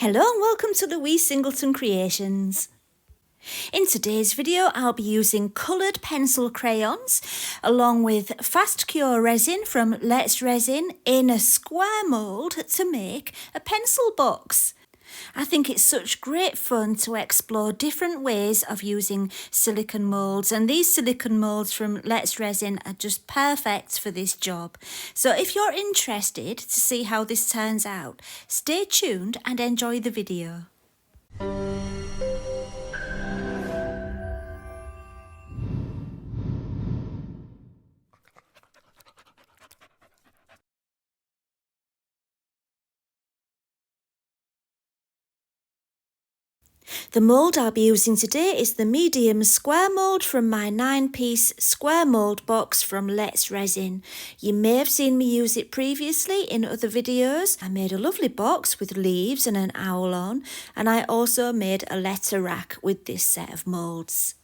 Hello and welcome to Louise Singleton Creations. In today's video I'll be using coloured pencil crayons along with fast cure resin from Let's Resin in a square mould to make a pencil box. I think it's such great fun to explore different ways of using silicone moulds, and these silicone moulds from Let's Resin are just perfect for this job. So if you're interested to see how this turns out, stay tuned and enjoy the video. The mould I'll be using today is the medium square mould from my 9-piece square mould box from Let's Resin. You may have seen me use it previously in other videos. I made a lovely box with leaves and an owl on, and I also made a letter rack with this set of moulds.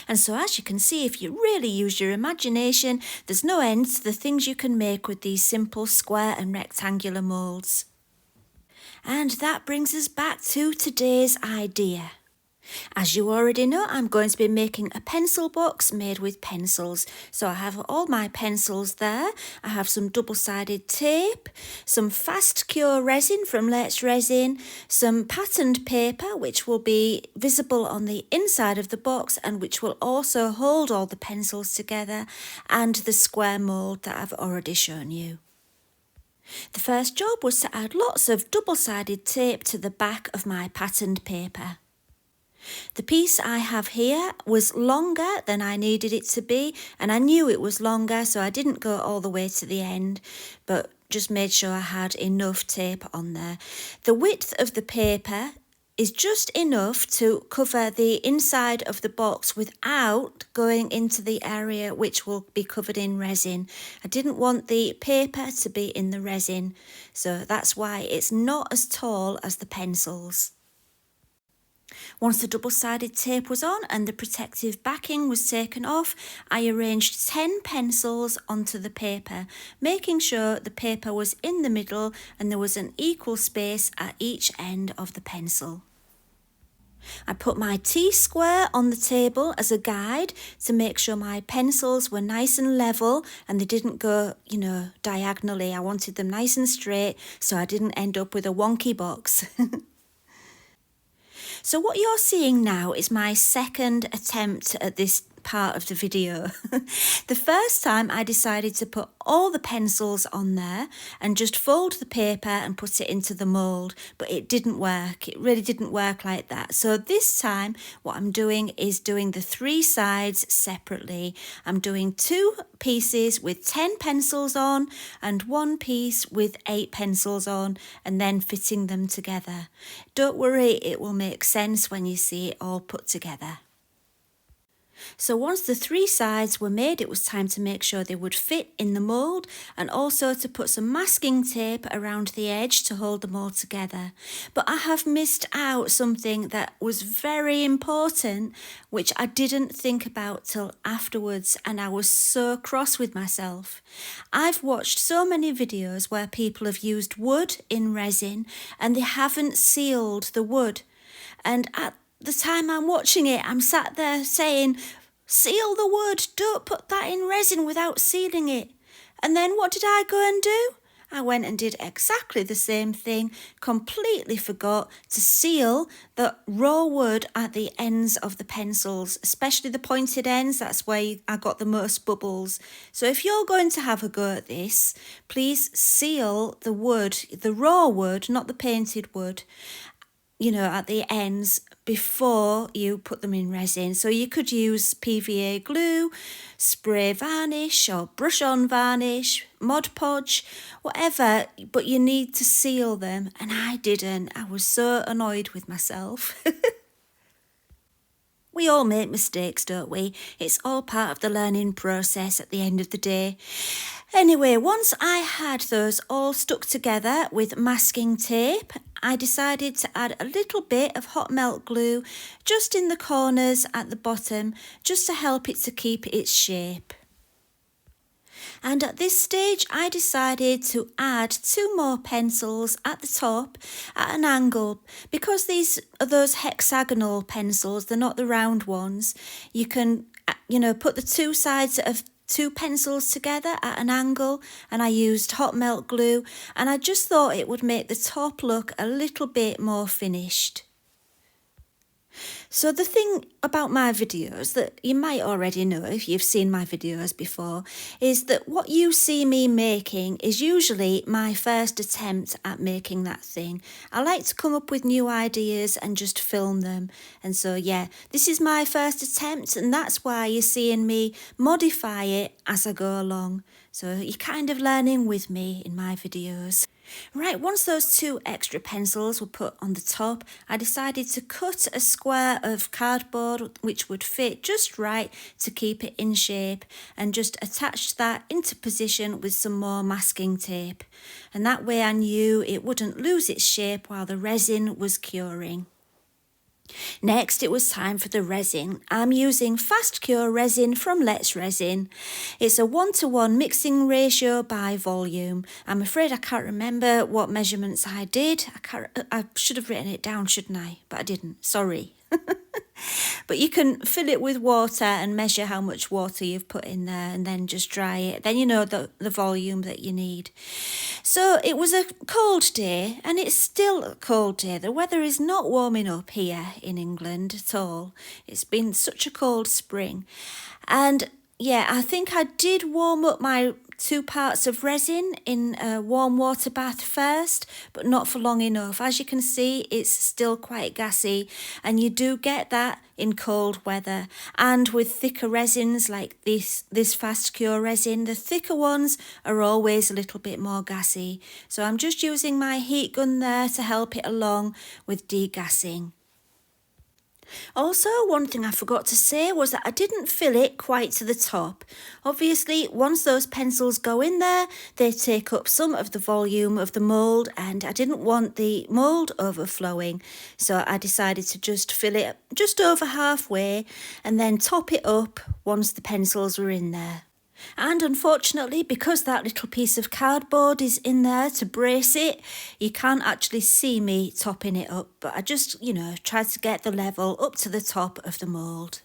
And so as you can see, if you really use your imagination, there's no end to the things you can make with these simple square and rectangular moulds. And that brings us back to today's idea. As you already know, I'm going to be making a pencil box made with pencils. So I have all my pencils there. I have some double-sided tape, some fast cure resin from Let's Resin, some patterned paper which will be visible on the inside of the box and which will also hold all the pencils together, and the square mould that I've already shown you. The first job was to add lots of double-sided tape to the back of my patterned paper. The piece I have here was longer than I needed it to be, and I knew it was longer, so I didn't go all the way to the end, but just made sure I had enough tape on there. The width of the paper is just enough to cover the inside of the box without going into the area which will be covered in resin. I didn't want the paper to be in the resin, so that's why it's not as tall as the pencils. Once the double-sided tape was on and the protective backing was taken off, I arranged 10 pencils onto the paper, making sure the paper was in the middle and there was an equal space at each end of the pencil. I put my T-square on the table as a guide to make sure my pencils were nice and level and they didn't go, diagonally. I wanted them nice and straight so I didn't end up with a wonky box. So what you're seeing now is my second attempt at this part of the video. The first time I decided to put all the pencils on there and just fold the paper and put it into the mould, but it didn't work. It really didn't work like that. So this time what I'm doing is doing the 3 sides separately. I'm doing 2 pieces with 10 pencils on and 1 piece with 8 pencils on, and then fitting them together. Don't worry, it will make sense when you see it all put together. So once the 3 sides were made, it was time to make sure they would fit in the mould, and also to put some masking tape around the edge to hold them all together. But I have missed out something that was very important, which I didn't think about till afterwards, and I was so cross with myself. I've watched so many videos where people have used wood in resin and they haven't sealed the wood. And at the time I'm watching it, I'm sat there saying, seal the wood, don't put that in resin without sealing it. And then what did I go and do? I went and did exactly the same thing, completely forgot to seal the raw wood at the ends of the pencils, especially the pointed ends. That's where I got the most bubbles. So if you're going to have a go at this, please seal the wood, the raw wood, not the painted wood, at the ends before you put them in resin. So you could use PVA glue, spray varnish or brush on varnish, Mod Podge, whatever, but you need to seal them, and I didn't. I was so annoyed with myself. We all make mistakes, don't we? It's all part of the learning process at the end of the day. Anyway, once I had those all stuck together with masking tape, I decided to add a little bit of hot melt glue just in the corners at the bottom, just to help it to keep its shape. And at this stage, I decided to add 2 more pencils at the top at an angle. Because these are those hexagonal pencils, they're not the round ones. You can, put the 2 sides of 2 pencils together at an angle, and I used hot melt glue, and I just thought it would make the top look a little bit more finished. So the thing about my videos that you might already know if you've seen my videos before is that what you see me making is usually my first attempt at making that thing. I like to come up with new ideas and just film them. And so yeah, this is my first attempt, and that's why you're seeing me modify it as I go along. So you're kind of learning with me in my videos. Right, once those 2 extra pencils were put on the top, I decided to cut a square of cardboard which would fit just right to keep it in shape, and just attach that into position with some more masking tape. And that way I knew it wouldn't lose its shape while the resin was curing. Next, it was time for the resin. I'm using fast cure resin from Let's Resin. It's a 1:1 mixing ratio by volume. I'm afraid I can't remember what measurements I did. I should have written it down, shouldn't I? But I didn't, sorry. But you can fill it with water and measure how much water you've put in there, and then just dry it. Then you know the volume that you need. So it was a cold day, and it's still a cold day. The weather is not warming up here in England at all. It's been such a cold spring. And yeah, I think I did warm up my 2 parts of resin in a warm water bath first, but not for long enough. As you can see, it's still quite gassy, and you do get that in cold weather. And with thicker resins like this fast cure resin, the thicker ones are always a little bit more gassy. So I'm just using my heat gun there to help it along with degassing. Also, one thing I forgot to say was that I didn't fill it quite to the top. Obviously, once those pencils go in there, they take up some of the volume of the mould, and I didn't want the mould overflowing. So I decided to just fill it just over halfway and then top it up once the pencils were in there. And unfortunately, because that little piece of cardboard is in there to brace it, you can't actually see me topping it up. But I just, tried to get the level up to the top of the mould.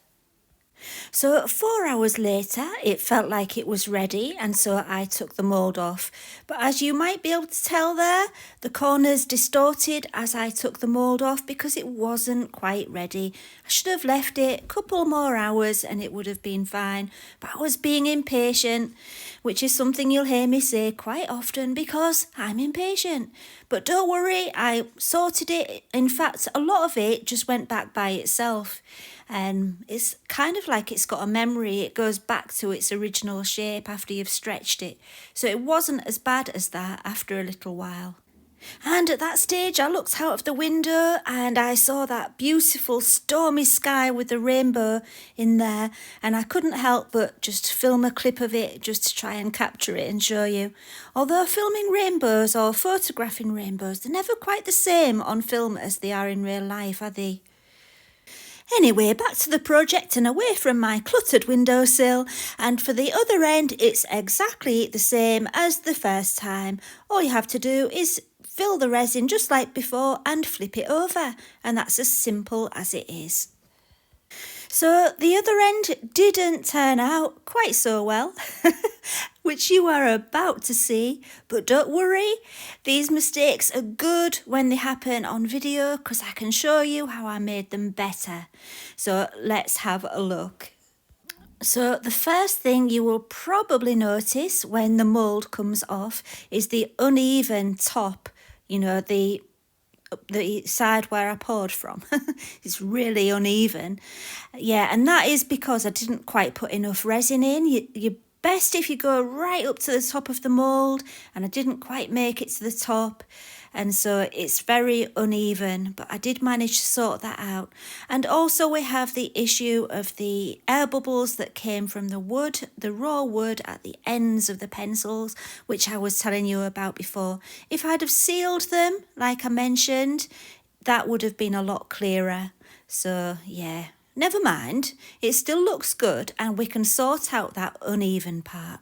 So 4 hours later, it felt like it was ready, and so I took the mould off. But as you might be able to tell there, the corners distorted as I took the mould off because it wasn't quite ready. I should have left it a couple more hours and it would have been fine, but I was being impatient, which is something you'll hear me say quite often because I'm impatient. But don't worry, I sorted it. In fact, a lot of it just went back by itself. And it's kind of like it's got a memory. It goes back to its original shape after you've stretched it. So it wasn't as bad as that after a little while. And at that stage, I looked out of the window and I saw that beautiful stormy sky with the rainbow in there. And I couldn't help but just film a clip of it just to try and capture it and show you. Although filming rainbows or photographing rainbows, they're never quite the same on film as they are in real life, are they? Anyway, back to the project and away from my cluttered windowsill, and for the other end it's exactly the same as the first time. All you have to do is fill the resin just like before and flip it over, and that's as simple as it is. So the other end didn't turn out quite so well, which you are about to see, but don't worry, these mistakes are good when they happen on video because I can show you how I made them better. So let's have a look. So the first thing you will probably notice when the mould comes off is the uneven top, the side where I poured from. It's really uneven. Yeah, and that is because I didn't quite put enough resin in. You're best if you go right up to the top of the mould, and I didn't quite make it to the top, and so it's very uneven, but I did manage to sort that out. And also we have the issue of the air bubbles that came from the wood, the raw wood at the ends of the pencils, which I was telling you about before. If I'd have sealed them, like I mentioned, that would have been a lot clearer. So yeah, never mind, it still looks good and we can sort out that uneven part.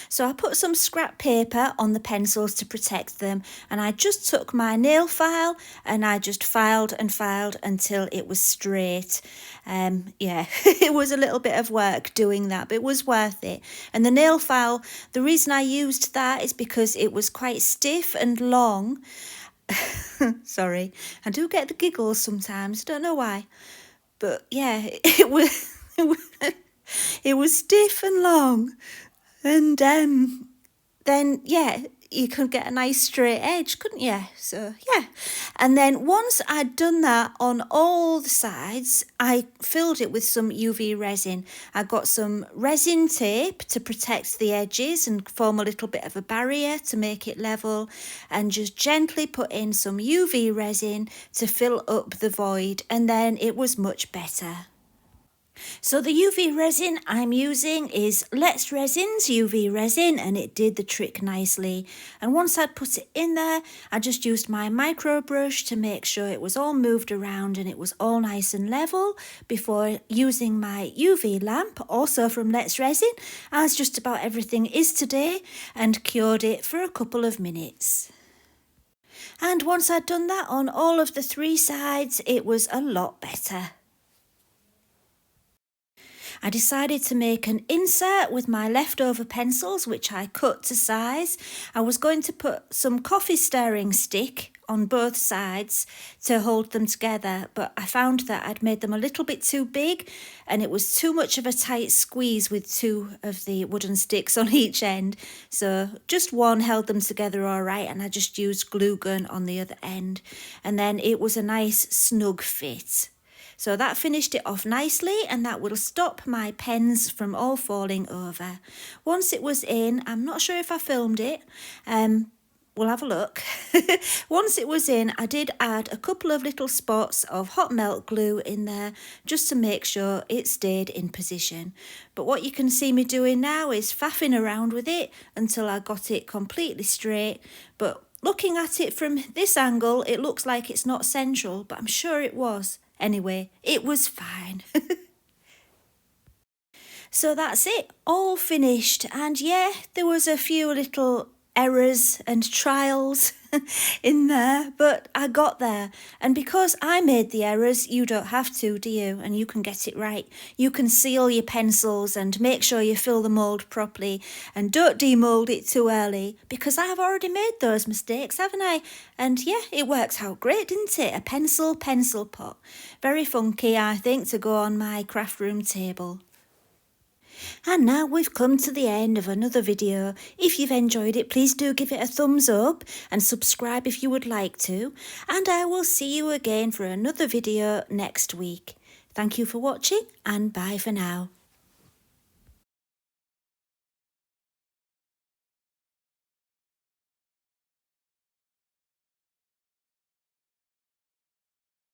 So I put some scrap paper on the pencils to protect them, and I just took my nail file and I just filed and filed until it was straight. Yeah, it was a little bit of work doing that, but it was worth it. And the nail file, the reason I used that is because it was quite stiff and long. Sorry, I do get the giggles sometimes, don't know why. But yeah, it was stiff and long. And then, yeah, you could get a nice straight edge, couldn't you? So, yeah. And then once I'd done that on all the sides, I filled it with some UV resin. I got some resin tape to protect the edges and form a little bit of a barrier to make it level, and just gently put in some UV resin to fill up the void, and then it was much better. So the UV resin I'm using is Let's Resin's UV resin, and it did the trick nicely. And once I'd put it in there, I just used my micro brush to make sure it was all moved around and it was all nice and level before using my UV lamp, also from Let's Resin, as just about everything is today, and cured it for a couple of minutes. And once I'd done that on all of the 3 sides, it was a lot better. I decided to make an insert with my leftover pencils, which I cut to size. I was going to put some coffee stirring stick on both sides to hold them together, but I found that I'd made them a little bit too big and it was too much of a tight squeeze with 2 of the wooden sticks on each end. So just one held them together all right, and I just used glue gun on the other end, and then it was a nice snug fit. So that finished it off nicely, and that will stop my pens from all falling over. Once it was in, I'm not sure if I filmed it, we'll have a look. Once it was in, I did add a couple of little spots of hot melt glue in there just to make sure it stayed in position. But what you can see me doing now is faffing around with it until I got it completely straight. But looking at it from this angle, it looks like it's not central, but I'm sure it was. Anyway, it was fine. So that's it, all finished. And yeah, there was a few little errors and trials in there, but I got there. And because I made the errors, you don't have to, do you? And you can get it right. You can seal your pencils and make sure you fill the mould properly, and don't demold it too early, because I've already made those mistakes, haven't I? And yeah, it worked out great, didn't it? A pencil pot. Very funky, I think, to go on my craft room table. And now we've come to the end of another video. If you've enjoyed it, please do give it a thumbs up and subscribe if you would like to. And I will see you again for another video next week. Thank you for watching, and bye for now.